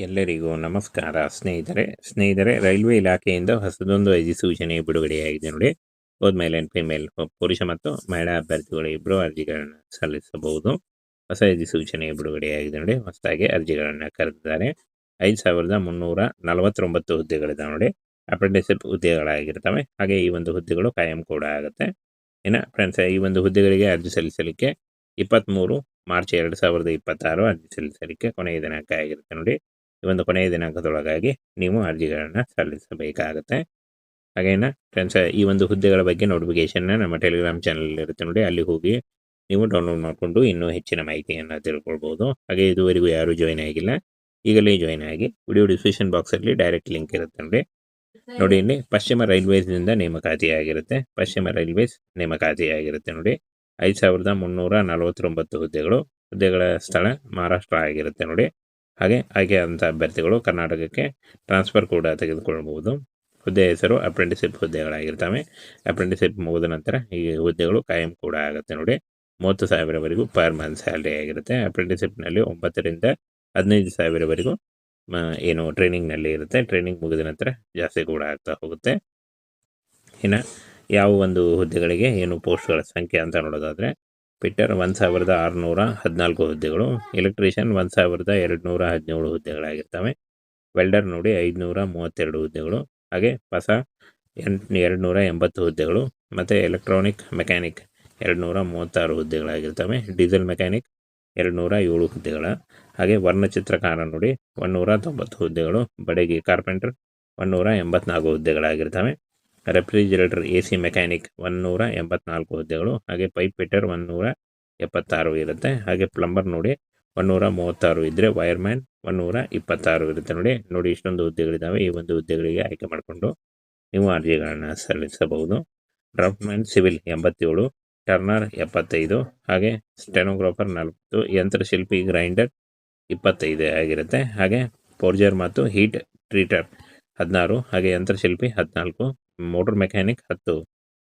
ಎಲ್ಲರಿಗೂ ನಮಸ್ಕಾರ ಸ್ನೇಹಿತರೆ ರೈಲ್ವೆ ಇಲಾಖೆಯಿಂದ ಹೊಸದೊಂದು ಅಧಿಸೂಚನೆ ಬಿಡುಗಡೆಯಾಗಿದೆ ನೋಡಿ. ಬೋತ್ ಮೇಲ್ ಅಂಡ್ ಫಿಮೇಲ್ ಪುರುಷ ಮತ್ತು ಮಹಿಳಾ ಅಭ್ಯರ್ಥಿಗಳು ಇಬ್ಬರು ಅರ್ಜಿಗಳನ್ನು ಸಲ್ಲಿಸಬಹುದು. ಹೊಸ ಅಧಿಸೂಚನೆ ಬಿಡುಗಡೆಯಾಗಿದೆ ನೋಡಿ. ಹೊಸದಾಗಿ ಅರ್ಜಿಗಳನ್ನು ಕರೆದಿದ್ದಾರೆ. 5349 ಹುದ್ದೆಗಳಿದಾವೆ ನೋಡಿ. ಅಪ್ರೆಂಟಿಸ್ಶಿಪ್ ಹುದ್ದೆಗಳಾಗಿರ್ತವೆ. ಹಾಗೆ ಈ ಒಂದು ಹುದ್ದೆಗಳು ಕಾಯಂ ಕೂಡ ಆಗುತ್ತೆ. ಇನ್ನು ಫ್ರೆಂಡ್ಸ್, ಈ ಒಂದು ಹುದ್ದೆಗಳಿಗೆ ಅರ್ಜಿ ಸಲ್ಲಿಸಲಿಕ್ಕೆ 23 ಮಾರ್ಚ್ 2026 ಅರ್ಜಿ ಸಲ್ಲಿಸಲಿಕ್ಕೆ ಕೊನೆಯ ದಿನಾಂಕ ಆಗಿರುತ್ತೆ ನೋಡಿ. ಈ ಒಂದು ಕೊನೆಯ ದಿನಾಂಕದೊಳಗಾಗಿ ನೀವು ಅರ್ಜಿಗಳನ್ನು ಸಲ್ಲಿಸಬೇಕಾಗುತ್ತೆ. ಹಾಗೇನ ಫ್ರೆಂಡ್ಸ್, ಈ ಒಂದು ಹುದ್ದೆಗಳ ಬಗ್ಗೆ ನೋಟಿಫಿಕೇಶನ್ನ ನಮ್ಮ ಟೆಲಿಗ್ರಾಮ್ ಚಾನಲ್ ಇರುತ್ತೆ ನೋಡಿ. ಅಲ್ಲಿ ಹೋಗಿ ನೀವು ಡೌನ್ಲೋಡ್ ಮಾಡಿಕೊಂಡು ಇನ್ನೂ ಹೆಚ್ಚಿನ ಮಾಹಿತಿಯನ್ನು ತಿಳ್ಕೊಳ್ಬೋದು. ಹಾಗೆ ಇದುವರೆಗೂ ಯಾರು ಜಾಯ್ನ್ ಆಗಿಲ್ಲ, ಈಗಲೇ ಜಾಯ್ನ್ ಆಗಿ. ವಿಡಿಯೋ ಡಿಸ್ಕ್ರಿಪ್ಷನ್ ಬಾಕ್ಸಲ್ಲಿ ಡೈರೆಕ್ಟ್ ಲಿಂಕ್ ಇರುತ್ತೆ ನೋಡಿ. ಇಲ್ಲಿ ಪಶ್ಚಿಮ ರೈಲ್ವೇಸ್ನಿಂದ ನೇಮಕಾತಿಯಾಗಿರುತ್ತೆ. ಪಶ್ಚಿಮ ರೈಲ್ವೇಸ್ ನೇಮಕಾತಿಯಾಗಿರುತ್ತೆ ನೋಡಿ. 5349 ಹುದ್ದೆಗಳ ಸ್ಥಳ ಮಹಾರಾಷ್ಟ್ರ ಆಗಿರುತ್ತೆ ನೋಡಿ. ಹಾಗೆ ಆಯ್ಕೆಯಾದಂಥ ಅಭ್ಯರ್ಥಿಗಳು ಕರ್ನಾಟಕಕ್ಕೆ ಟ್ರಾನ್ಸ್ಫರ್ ಕೂಡ ತೆಗೆದುಕೊಳ್ಳಬಹುದು. ಹುದ್ದೆ ಹೆಸರು ಅಪ್ರೆಂಟಿಸ್ಶಿಪ್ ಹುದ್ದೆಗಳಾಗಿರ್ತವೆ. ಅಪ್ರೆಂಟಿಸ್ಶಿಪ್ ಮುಗಿದ ನಂತರ ಈ ಹುದ್ದೆಗಳು ಕಾಯಂ ಕೂಡ ಆಗುತ್ತೆ ನೋಡಿ. 30,000ವರೆಗೂ ಪರ್ ಮಂತ್ ಸ್ಯಾಲ್ರಿ ಆಗಿರುತ್ತೆ. ಅಪ್ರೆಂಟಿಸ್ಶಿಪ್ನಲ್ಲಿ 9 ರಿಂದ 15 ಸಾವಿರವರೆಗೂ ಏನು ಟ್ರೈನಿಂಗ್ನಲ್ಲಿ ಇರುತ್ತೆ. ಟ್ರೈನಿಂಗ್ ಮುಗಿದ ನಂತರ ಜಾಸ್ತಿ ಕೂಡ ಆಗ್ತಾ ಹೋಗುತ್ತೆ. ಇನ್ನು ಯಾವ ಒಂದು ಹುದ್ದೆಗಳಿಗೆ ಏನು ಪೋಸ್ಟ್ಗಳ ಸಂಖ್ಯೆ ಅಂತ ನೋಡೋದಾದರೆ, ಫಿಟ್ಟರ್ 1614 ಹುದ್ದೆಗಳು, ಎಲೆಕ್ಟ್ರಿಷಿಯನ್ 1217 ಹುದ್ದೆಗಳಾಗಿರ್ತವೆ. ವೆಲ್ಡರ್ ನೋಡಿ 532 ಹುದ್ದೆಗಳು, ಹಾಗೆ ಹೊಸ 280 ಹುದ್ದೆಗಳು, ಮತ್ತು ಎಲೆಕ್ಟ್ರಾನಿಕ್ ಮೆಕ್ಯಾನಿಕ್ 236 ಹುದ್ದೆಗಳಾಗಿರ್ತವೆ. ಡೀಸೆಲ್ ಮೆಕ್ಯಾನಿಕ್ 207 ಹುದ್ದೆಗಳ, ಹಾಗೆ ವರ್ಣಚಿತ್ರಕಾರ ನೋಡಿ 190 ಹುದ್ದೆಗಳು, ಬಡಗಿ ಕಾರ್ಪೆಂಟರ್ 184 ಹುದ್ದೆಗಳಾಗಿರ್ತವೆ. ರೆಫ್ರಿಜಿರೇಟರ್ AC ಮೆಕ್ಯಾನಿಕ್ 184 ಹುದ್ದೆಗಳು, ಹಾಗೆ ಪೈಪ್ ಫಿಟ್ಟರ್ 176 ಇರುತ್ತೆ. ಹಾಗೆ ಪ್ಲಂಬರ್ ನೋಡಿ 136 ಇದ್ದರೆ, ವೈರ್ಮ್ಯಾನ್ 126 ಇರುತ್ತೆ ನೋಡಿ. ಇಷ್ಟೊಂದು ಹುದ್ದೆಗಳಿದ್ದಾವೆ. ಈ ಒಂದು ಹುದ್ದೆಗಳಿಗೆ ಆಯ್ಕೆ ಮಾಡಿಕೊಂಡು ನೀವು ಅರ್ಜಿಗಳನ್ನು ಸಲ್ಲಿಸಬಹುದು. ಡ್ರಾಫ್ಟ್ಮ್ಯಾನ್ ಸಿವಿಲ್ 87, ಟರ್ನರ್ 75, ಹಾಗೆ ಸ್ಟೆನೋಗ್ರಾಫರ್ 40, ಯಂತ್ರಶಿಲ್ಪಿ ಗ್ರೈಂಡರ್ 25 ಆಗಿರುತ್ತೆ. ಹಾಗೆ ಫೋರ್ಜರ್ ಮತ್ತು ಹೀಟ್ ಟ್ರೀಟರ್ 16, ಹಾಗೆ ಯಂತ್ರಶಿಲ್ಪಿ 14, ಮೋಟರ್ ಮೆಕ್ಯಾನಿಕ್ 10,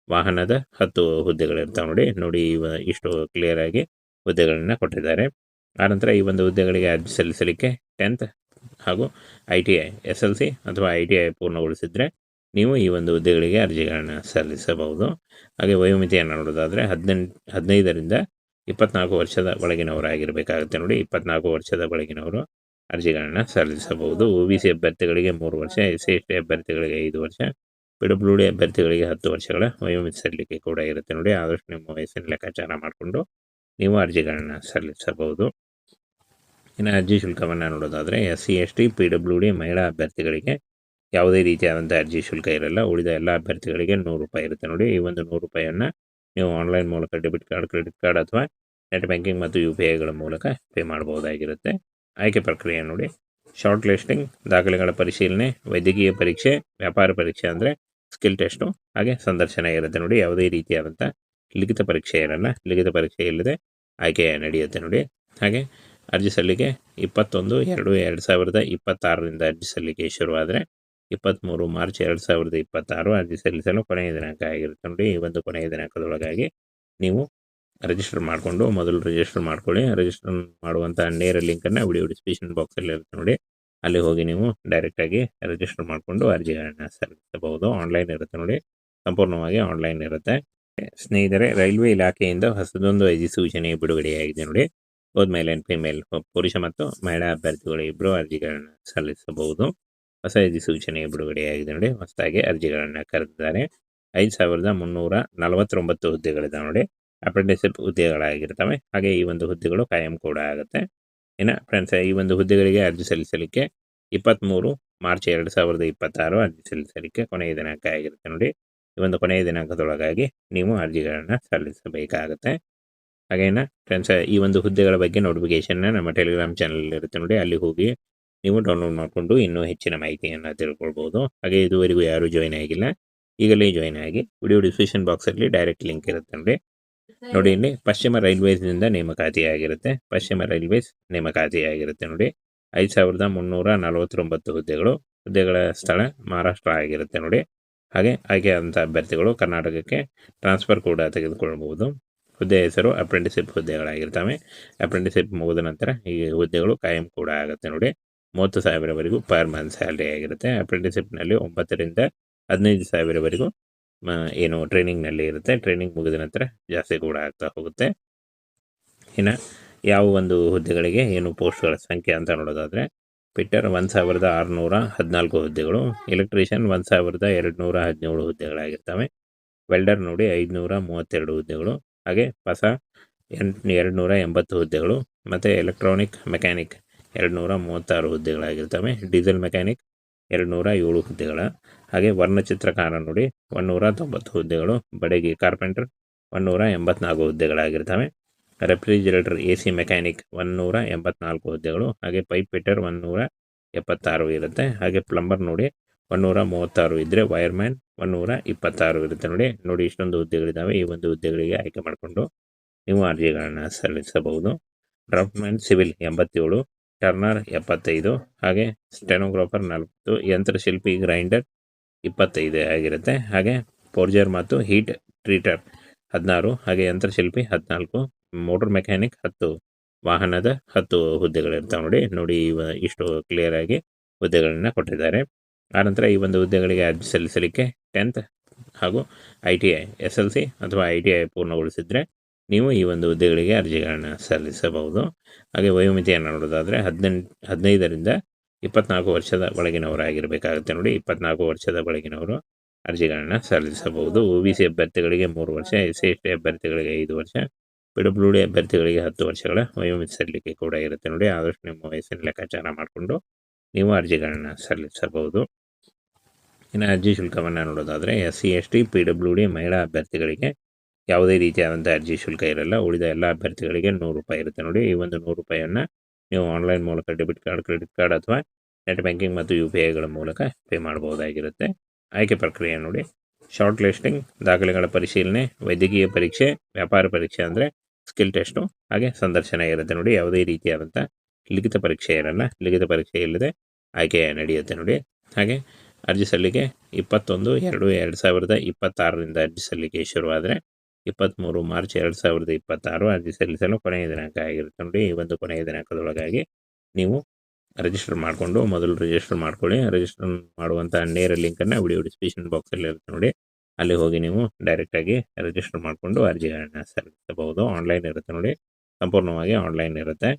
ವಾಹನದ 10 ಹುದ್ದೆಗಳಿರ್ತಾವೆ ನೋಡಿ. ಇಷ್ಟು ಕ್ಲಿಯರ್ ಆಗಿ ಹುದ್ದೆಗಳನ್ನು ಕೊಟ್ಟಿದ್ದಾರೆ. ಆನಂತರ ಈ ಒಂದು ಹುದ್ದೆಗಳಿಗೆ ಅರ್ಜಿ ಸಲ್ಲಿಸಲಿಕ್ಕೆ 10th ಹಾಗೂ ITI SLC ಅಥವಾ ITI ಪೂರ್ಣಗೊಳಿಸಿದರೆ ನೀವು ಈ ಒಂದು ಹುದ್ದೆಗಳಿಗೆ ಅರ್ಜಿಗಳನ್ನು ಸಲ್ಲಿಸಬಹುದು. ಹಾಗೆ ವಯೋಮಿತಿಯನ್ನು ನೋಡೋದಾದರೆ 15 ರಿಂದ 24 ವರ್ಷದ ಒಳಗಿನವರಾಗಿರಬೇಕಾಗುತ್ತೆ ನೋಡಿ. 24 ವರ್ಷದ ಒಳಗಿನವರು ಅರ್ಜಿಗಳನ್ನು ಸಲ್ಲಿಸಬಹುದು. OBC ಅಭ್ಯರ್ಥಿಗಳಿಗೆ 3 ವರ್ಷ, SC/ST ಅಭ್ಯರ್ಥಿಗಳಿಗೆ 5 ವರ್ಷ, PWD ಅಭ್ಯರ್ಥಿಗಳಿಗೆ 10 ವರ್ಷಗಳ ವಯೋಮಿತಿ ಸಲ್ಲಿಕೆ ಕೂಡ ಇರುತ್ತೆ ನೋಡಿ. ಆದಷ್ಟು ನಿಮ್ಮ ವಯಸ್ಸಿನ ಲೆಕ್ಕಾಚಾರ ಮಾಡಿಕೊಂಡು ನೀವು ಅರ್ಜಿಗಳನ್ನು ಸಲ್ಲಿಸಬಹುದು. ಇನ್ನು ಅರ್ಜಿ ಶುಲ್ಕವನ್ನು ನೋಡೋದಾದರೆ SC/ST PWD ಮಹಿಳಾ ಅಭ್ಯರ್ಥಿಗಳಿಗೆ ಯಾವುದೇ ರೀತಿಯಾದಂಥ ಅರ್ಜಿ ಶುಲ್ಕ ಇರಲ್ಲ. ಉಳಿದ ಎಲ್ಲ ಅಭ್ಯರ್ಥಿಗಳಿಗೆ 100 ರೂಪಾಯಿ ಇರುತ್ತೆ ನೋಡಿ. ಈ ಒಂದು 100 ರೂಪಾಯಿಯನ್ನು ನೀವು ಆನ್ಲೈನ್ ಮೂಲಕ ಡೆಬಿಟ್ ಕಾರ್ಡ್, ಕ್ರೆಡಿಟ್ ಕಾರ್ಡ್ ಅಥವಾ ನೆಟ್ ಬ್ಯಾಂಕಿಂಗ್ ಮತ್ತು UPIಗಳ ಮೂಲಕ ಪೇ ಮಾಡಬಹುದಾಗಿರುತ್ತೆ. ಆಯ್ಕೆ ಪ್ರಕ್ರಿಯೆ ನೋಡಿ. ಶಾರ್ಟ್ ಲಿಸ್ಟಿಂಗ್, ದಾಖಲೆಗಳ ಪರಿಶೀಲನೆ, ವೈದ್ಯಕೀಯ ಪರೀಕ್ಷೆ, ವ್ಯಾಪಾರ ಪರೀಕ್ಷೆ ಅಂದರೆ ಸ್ಕಿಲ್ ಟೆಸ್ಟು, ಹಾಗೆ ಸಂದರ್ಶನ ಇರುತ್ತೆ ನೋಡಿ. ಯಾವುದೇ ರೀತಿಯಾದಂಥ ಲಿಖಿತ ಪರೀಕ್ಷೆ ಇರಲ್ಲ. ಲಿಖಿತ ಪರೀಕ್ಷೆ ಇಲ್ಲದೆ ಆಯ್ಕೆ ನಡೆಯುತ್ತೆ ನೋಡಿ. ಹಾಗೆ ಅರ್ಜಿ ಸಲ್ಲಿಕೆ 21/2/2026 ಅರ್ಜಿ ಸಲ್ಲಿಕೆ ಶುರುವಾದರೆ 23 ಮಾರ್ಚ್ 2026 ಅರ್ಜಿ ಸಲ್ಲಿಸಲು ಕೊನೆಯ ದಿನಾಂಕ ಆಗಿರುತ್ತೆ ನೋಡಿ. ಈ ಒಂದು ಕೊನೆಯ ದಿನಾಂಕದೊಳಗಾಗಿ ನೀವು ರಿಜಿಸ್ಟರ್ ಮಾಡಿಕೊಂಡು ಮೊದಲು ರಿಜಿಸ್ಟರ್ ಮಾಡ್ಕೊಳ್ಳಿ. ರಿಜಿಸ್ಟರ್ ಮಾಡುವಂಥ ನೇರ ಲಿಂಕನ್ನು ವಿಡಿಯೋ ಡಿಸ್ಕ್ರಿಪ್ಷನ್ ಬಾಕ್ಸಲ್ಲಿ ಇರುತ್ತೆ ನೋಡಿ. ಅಲ್ಲಿ ಹೋಗಿ ನೀವು ಡೈರೆಕ್ಟಾಗಿ ರಿಜಿಸ್ಟರ್ ಮಾಡಿಕೊಂಡು ಅರ್ಜಿಗಳನ್ನು ಸಲ್ಲಿಸಬಹುದು. ಆನ್ಲೈನ್ ಇರುತ್ತೆ ನೋಡಿ, ಸಂಪೂರ್ಣವಾಗಿ ಆನ್ಲೈನ್ ಇರುತ್ತೆ. ಸ್ನೇಹಿತರೆ, ರೈಲ್ವೆ ಇಲಾಖೆಯಿಂದ ಹೊಸದೊಂದು ಅಧಿಸೂಚನೆ ಬಿಡುಗಡೆಯಾಗಿದೆ ನೋಡಿ. ಬೋತ್ ಮೇಲ್ ಆ್ಯಂಡ್ ಫಿಮೇಲ್ ಪುರುಷ ಮತ್ತು ಮಹಿಳಾ ಅಭ್ಯರ್ಥಿಗಳು ಇಬ್ಬರು ಅರ್ಜಿಗಳನ್ನು ಸಲ್ಲಿಸಬಹುದು. ಹೊಸ ಅಧಿಸೂಚನೆ ಬಿಡುಗಡೆಯಾಗಿದೆ ನೋಡಿ. ಹೊಸದಾಗಿ ಅರ್ಜಿಗಳನ್ನು ಕರೆದಿದ್ದಾರೆ. 5349 ಹುದ್ದೆಗಳಿದ್ದಾವೆ ನೋಡಿ. ಅಪ್ರೆಂಟಿಸ್ಶಿಪ್ ಹುದ್ದೆಗಳಾಗಿರ್ತವೆ. ಹಾಗೆ ಈ ಒಂದು ಹುದ್ದೆಗಳು ಕಾಯಂ ಕೂಡ ಆಗುತ್ತೆ. ಇನ್ನು ಫ್ರೆಂಡ್ಸ್, ಈ ಒಂದು ಹುದ್ದೆಗಳಿಗೆ ಅರ್ಜಿ ಸಲ್ಲಿಸಲಿಕ್ಕೆ 23 ಮಾರ್ಚ್ 2026 ಅರ್ಜಿ ಸಲ್ಲಿಸಲಿಕ್ಕೆ ಕೊನೆಯ ದಿನಾಂಕ ಆಗಿರುತ್ತೆ ನೋಡಿ. ಈ ಒಂದು ಕೊನೆಯ ದಿನಾಂಕದೊಳಗಾಗಿ ನೀವು ಅರ್ಜಿಗಳನ್ನು ಸಲ್ಲಿಸಬೇಕಾಗುತ್ತೆ. ಹಾಗೇನ ಫ್ರೆಂಡ್ಸ್, ಈ ಒಂದು ಹುದ್ದೆಗಳ ಬಗ್ಗೆ ನೋಟಿಫಿಕೇಶನ್ನ ನಮ್ಮ ಟೆಲಿಗ್ರಾಮ್ ಚಾನಲ್ ಇರುತ್ತೆ ನೋಡಿ. ಅಲ್ಲಿ ಹೋಗಿ ನೀವು ಡೌನ್ಲೋಡ್ ಮಾಡಿಕೊಂಡು ಇನ್ನೂ ಹೆಚ್ಚಿನ ಮಾಹಿತಿಯನ್ನು ತಿಳ್ಕೊಳ್ಬೋದು. ಹಾಗೆ ಇದುವರೆಗೂ ಯಾರು ಜಾಯ್ನ್ ಆಗಿಲ್ಲ, ಈಗಲೇ ಜಾಯ್ನ್ ಆಗಿ. ವಿಡಿಯೋ ಡಿಸ್ಕ್ರಿಪ್ಷನ್ ಬಾಕ್ಸಲ್ಲಿ ಡೈರೆಕ್ಟ್ ಲಿಂಕ್ ಇರುತ್ತೆ ನೋಡಿ. ಇಲ್ಲಿ ಪಶ್ಚಿಮ ರೈಲ್ವೇಸ್ನಿಂದ ನೇಮಕಾತಿಯಾಗಿರುತ್ತೆ. ಪಶ್ಚಿಮ ರೈಲ್ವೇಸ್ ನೇಮಕಾತಿಯಾಗಿರುತ್ತೆ ನೋಡಿ. 5349 ಹುದ್ದೆಗಳ ಸ್ಥಳ ಮಹಾರಾಷ್ಟ್ರ ಆಗಿರುತ್ತೆ ನೋಡಿ. ಹಾಗೆ ಆಯ್ಕೆಯಾದಂಥ ಅಭ್ಯರ್ಥಿಗಳು ಕರ್ನಾಟಕಕ್ಕೆ ಟ್ರಾನ್ಸ್ಫರ್ ಕೂಡ ತೆಗೆದುಕೊಳ್ಳಬಹುದು. ಹುದ್ದೆ ಹೆಸರು ಅಪ್ರೆಂಟಿಸ್ಶಿಪ್ ಹುದ್ದೆಗಳಾಗಿರ್ತವೆ. ಅಪ್ರೆಂಟಿಸ್ಶಿಪ್ ಮುಗಿದ ನಂತರ ಈ ಹುದ್ದೆಗಳು ಕಾಯಂ ಕೂಡ ಆಗುತ್ತೆ ನೋಡಿ. 30,000ವರೆಗೂ ಪರ್ ಮಂತ್ ಸ್ಯಾಲ್ರಿ ಆಗಿರುತ್ತೆ. ಅಪ್ರೆಂಟಿಸ್‌ಶಿಪ್‌ನಲ್ಲಿ 9ರಿಂದ 15,000ವರೆಗೂ ಏನು ಟ್ರೈನಿಂಗ್‌ನಲ್ಲಿ ಇರುತ್ತೆ. ಟ್ರೈನಿಂಗ್ ಮುಗಿದ ನಂತರ ಜಾಸ್ತಿ ಕೂಡ ಆಗ್ತಾ ಹೋಗುತ್ತೆ. ಇನ್ನು ಯಾವ ಒಂದು ಹುದ್ದೆಗಳಿಗೆ ಏನು ಪೋಸ್ಟ್‌ಗಳ ಸಂಖ್ಯೆ ಅಂತ ನೋಡೋದಾದರೆ, ಫಿಟ್ಟರ್ 1,614 ಹುದ್ದೆಗಳು, ಎಲೆಕ್ಟ್ರಿಷಿಯನ್ 1,217 ಹುದ್ದೆಗಳಾಗಿರ್ತವೆ, ವೆಲ್ಡರ್ ನೋಡಿ 532 ಹುದ್ದೆಗಳು, ಹಾಗೆ ಹೊಸ 280 ಹುದ್ದೆಗಳು, ಮತ್ತು ಎಲೆಕ್ಟ್ರಾನಿಕ್ ಮೆಕ್ಯಾನಿಕ್ 236 ಹುದ್ದೆಗಳಾಗಿರ್ತವೆ, ಡೀಸೆಲ್ ಮೆಕ್ಯಾನಿಕ್ 207 ಹುದ್ದೆಗಳ, ಹಾಗೆ ವರ್ಣಚಿತ್ರಕಾರ ನೋಡಿ 190 ಹುದ್ದೆಗಳು, ಬಡಗಿ ಕಾರ್ಪೆಂಟರ್ 184 ಹುದ್ದೆಗಳಾಗಿರ್ತವೆ, ರೆಫ್ರಿಜಿರೇಟರ್ AC ಮೆಕ್ಯಾನಿಕ್ 184 ಹುದ್ದೆಗಳು, ಹಾಗೆ ಪೈಪ್ ಫಿಟ್ಟರ್ 176 ಇರುತ್ತೆ, ಹಾಗೆ ಪ್ಲಂಬರ್ ನೋಡಿ 136 ಇದ್ದರೆ ವೈರ್ಮ್ಯಾನ್ 126 ಇರುತ್ತೆ. ನೋಡಿ ಇಷ್ಟೊಂದು ಹುದ್ದೆಗಳಿದ್ದಾವೆ. ಈ ಒಂದು ಹುದ್ದೆಗಳಿಗೆ ಆಯ್ಕೆ ಮಾಡಿಕೊಂಡು ನೀವು ಅರ್ಜಿಗಳನ್ನು ಸಲ್ಲಿಸಬಹುದು. ಡ್ರಾಫ್ಟ್ಮ್ಯಾನ್ ಸಿವಿಲ್ 87, ಟರ್ನರ್ 75, ಹಾಗೆ ಸ್ಟೆನೋಗ್ರಾಫರ್ 40, ಯಂತ್ರಶಿಲ್ಪಿ ಗ್ರೈಂಡರ್ 25 ಆಗಿರುತ್ತೆ, ಹಾಗೆ ಫೋರ್ಜರ್ ಮತ್ತು ಹೀಟ್ ಟ್ರೀಟರ್ 16, ಹಾಗೆ ಯಂತ್ರಶಿಲ್ಪಿ 14, ಮೋಟರ್ ಮೆಕ್ಯಾನಿಕ್ 10, ವಾಹನದ 10 ಹುದ್ದೆಗಳಿರ್ತಾವೆ. ನೋಡಿ ಇಷ್ಟು ಕ್ಲಿಯರ್ ಆಗಿ ಹುದ್ದೆಗಳನ್ನು ಕೊಟ್ಟಿದ್ದಾರೆ. ಆನಂತರ ಈ ಒಂದು ಹುದ್ದೆಗಳಿಗೆ ಅರ್ಜಿ ಸಲ್ಲಿಸಲಿಕ್ಕೆ 10th ಹಾಗೂ ITI SLC ಅಥವಾ ITI ಪೂರ್ಣಗೊಳಿಸಿದರೆ ನೀವು ಈ ಒಂದು ಹುದ್ದೆಗಳಿಗೆ ಅರ್ಜಿಗಳನ್ನು ಸಲ್ಲಿಸಬಹುದು. ಹಾಗೆ ವಯೋಮಿತಿಯನ್ನು ನೋಡೋದಾದರೆ 15ರಿಂದ 24 ವರ್ಷದ ಒಳಗಿನವರಾಗಿರಬೇಕಾಗುತ್ತೆ. 24 ವರ್ಷದ ಒಳಗಿನವರು ಅರ್ಜಿಗಳನ್ನು ಸಲ್ಲಿಸಬಹುದು. OBC ಅಭ್ಯರ್ಥಿಗಳಿಗೆ 3 ವರ್ಷ, SC/ST ಅಭ್ಯರ್ಥಿಗಳಿಗೆ 5 ವರ್ಷ, PWD ಅಭ್ಯರ್ಥಿಗಳಿಗೆ 10 ವರ್ಷಗಳ ವಯೋಮಿತಿ ಸಲ್ಲಿಕೆ ಕೂಡ ಇರುತ್ತೆ. ಆದಷ್ಟು ನಿಮ್ಮ ವಯಸ್ಸಿನ ಲೆಕ್ಕಾಚಾರ ಮಾಡಿಕೊಂಡು ನೀವು ಅರ್ಜಿಗಳನ್ನು ಸಲ್ಲಿಸಬಹುದು. ಇನ್ನು ಅರ್ಜಿ ಶುಲ್ಕವನ್ನು ನೋಡೋದಾದರೆ SC/ST PWD ಮಹಿಳಾ ಅಭ್ಯರ್ಥಿಗಳಿಗೆ ಯಾವುದೇ ರೀತಿಯಾದಂಥ ಅರ್ಜಿ ಶುಲ್ಕ ಇರಲ್ಲ. ಉಳಿದ ಎಲ್ಲ ಅಭ್ಯರ್ಥಿಗಳಿಗೆ 100 ರೂಪಾಯಿ ಇರುತ್ತೆ. ಈ ಒಂದು 100 ರೂಪಾಯಿಯನ್ನು ನೀವು ಆನ್ಲೈನ್ ಮೂಲಕ ಡೆಬಿಟ್ ಕಾರ್ಡ್, ಕ್ರೆಡಿಟ್ ಕಾರ್ಡ್ ಅಥವಾ ನೆಟ್ ಬ್ಯಾಂಕಿಂಗ್ ಮತ್ತು UPIಗಳ ಮೂಲಕ ಪೇ ಮಾಡಬಹುದಾಗಿರುತ್ತೆ. ಆಯ್ಕೆ ಪ್ರಕ್ರಿಯೆ ನೋಡಿ, ಶಾರ್ಟ್ ಲಿಸ್ಟಿಂಗ್, ದಾಖಲೆಗಳ ಪರಿಶೀಲನೆ, ವೈದ್ಯಕೀಯ ಪರೀಕ್ಷೆ, ವ್ಯಾಪಾರ ಪರೀಕ್ಷೆ ಅಂದರೆ ಸ್ಕಿಲ್ ಟೆಸ್ಟು, ಹಾಗೆ ಸಂದರ್ಶನ ಇರುತ್ತೆ. ಯಾವುದೇ ರೀತಿಯಾದಂಥ ಲಿಖಿತ ಪರೀಕ್ಷೆ ಇರಲ್ಲ. ಲಿಖಿತ ಪರೀಕ್ಷೆ ಇಲ್ಲದೆ ಆಯ್ಕೆ ನಡೆಯುತ್ತೆ. ಹಾಗೆ ಅರ್ಜಿ ಸಲ್ಲಿಕೆ 21/2/2026ರಿಂದ ಅರ್ಜಿ ಸಲ್ಲಿಕೆ ಶುರುವಾದರೆ 23 ಮಾರ್ಚ್ 2026 ಅರ್ಜಿ ಸಲ್ಲಿಸಲು ಕೊನೆಯ ದಿನಾಂಕ ಆಗಿರುತ್ತೆ. ಈ ಒಂದು ಕೊನೆಯ ದಿನಾಂಕದೊಳಗಾಗಿ ನೀವು ರಿಜಿಸ್ಟರ್ ಮಾಡಿಕೊಂಡು ಮೊದಲು ರಿಜಿಸ್ಟರ್ ಮಾಡ್ಕೊಳ್ಳಿ. ರಿಜಿಸ್ಟರ್ ಮಾಡುವಂಥ ನೇರ ಲಿಂಕನ್ನು ವಿಡಿಯೋ ಡಿಸ್ಕ್ರಿಪ್ಷನ್ ಬಾಕ್ಸಲ್ಲಿ ಇರುತ್ತೆ. ಅಲ್ಲಿ ಹೋಗಿ ನೀವು ಡೈರೆಕ್ಟಾಗಿ ರಿಜಿಸ್ಟರ್ ಮಾಡಿಕೊಂಡು ಅರ್ಜಿಗಳನ್ನು ಸಲ್ಲಿಸಬಹುದು. ಆನ್ಲೈನ್ ಇರುತ್ತೆ. ಸಂಪೂರ್ಣವಾಗಿ ಆನ್ಲೈನ್ ಇರುತ್ತೆ.